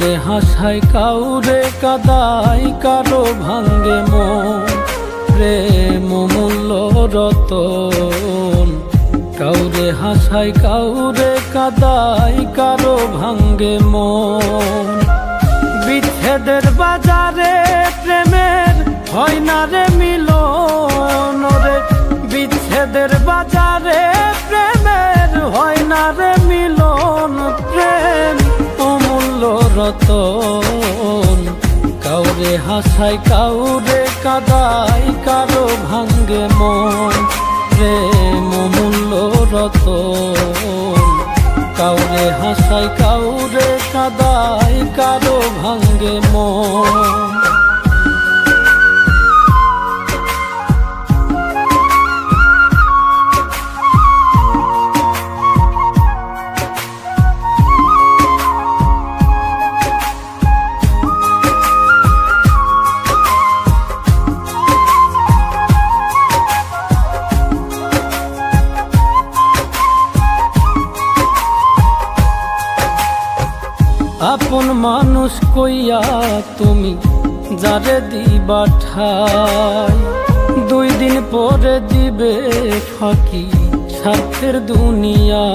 কাউরে হাসায় কাউরে কাদায় কারো ভাঙ্গে মন প্রেম মূল্য রতন। কাউরে হাসায় কাউরে কাদায় কারো ভাঙ্গে মন। বিচ্ছেদের বাজারে প্রেমের হয় না রে মিলন রে। বিচ্ছেদের বাজারে প্রেমের হয় না রে মিলন। প্রেম অমূল্য রতন। কাউরে হাসায় কাউরে কাদায় কারো ভাঙ্গে মন প্রেম অমূল্য রতন। কাউরে হাসায় কাউরে কাদায় কারো ভাঙ্গে মন। আপন মানুষ কইয়া তুমি যারে দিবা ঠাই, 2 দিন পরে দিবে ফাঁকি স্বার্থের দুনিয়া।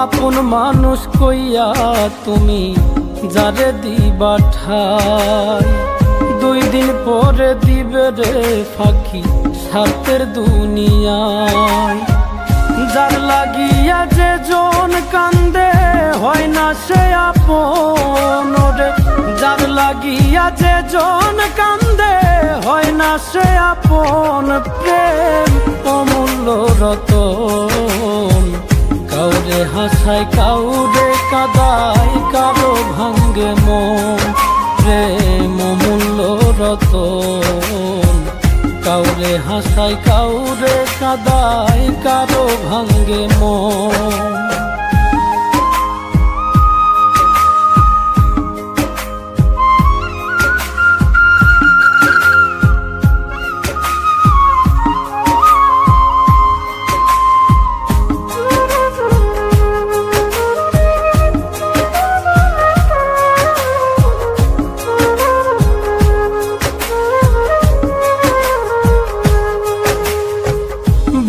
আপন মানুষ কইয়া তুমি যারে দিবা ঠাই, 2 দিন পরে দিবে রে ফাঁকি স্বার্থের দুনিয়ায়। যার লাগিয়া যে জন কান্দে হয় না সে আপন রে। যার লাগিয়া যে জন কান্দে হয় না সে আপন। প্রেম অমূল্য রতন। কাউরে হাসায় কাউরে কাদায় কারো ভাঙ্গে মন প্রেম অমূল্য রতন। কাউরে হাসায় কাউরে কাদায় কারো ভাঙ্গে মন।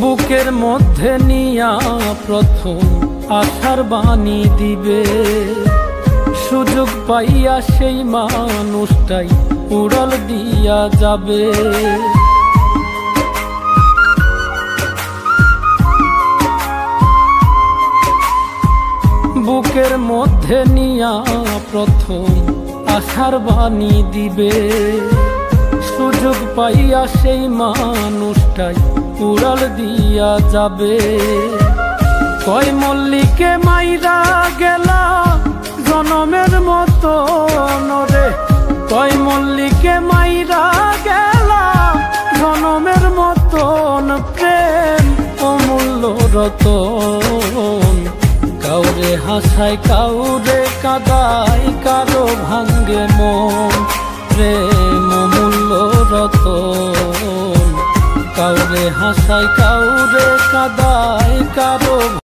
বুকের মধ্যে নিয়া প্রথম আশার বাণী দিবে, সুযোগ পাইয়া সেই মানুষটাই উড়াল দিয়া যাবে। বুকের মধ্যে নিয়া প্রথম আশার বাণী দিবে, সুযোগ পাইয়া সেই মানুষটাই উড়াল দিয়া যাবে। কয় মল্লিকে মাইরা গেলা জনমের মতো রে। কয় মল্লিকে মাইরা গেলা জনমের মতন। প্রেম অমূল্য রতন। কাউরে হাসায় কাউরে কাদায় কারো ভাঙ্গে মন প্রেম অমূল্য রতন। কাউরে হাসায় কাউরে কাদায় কারো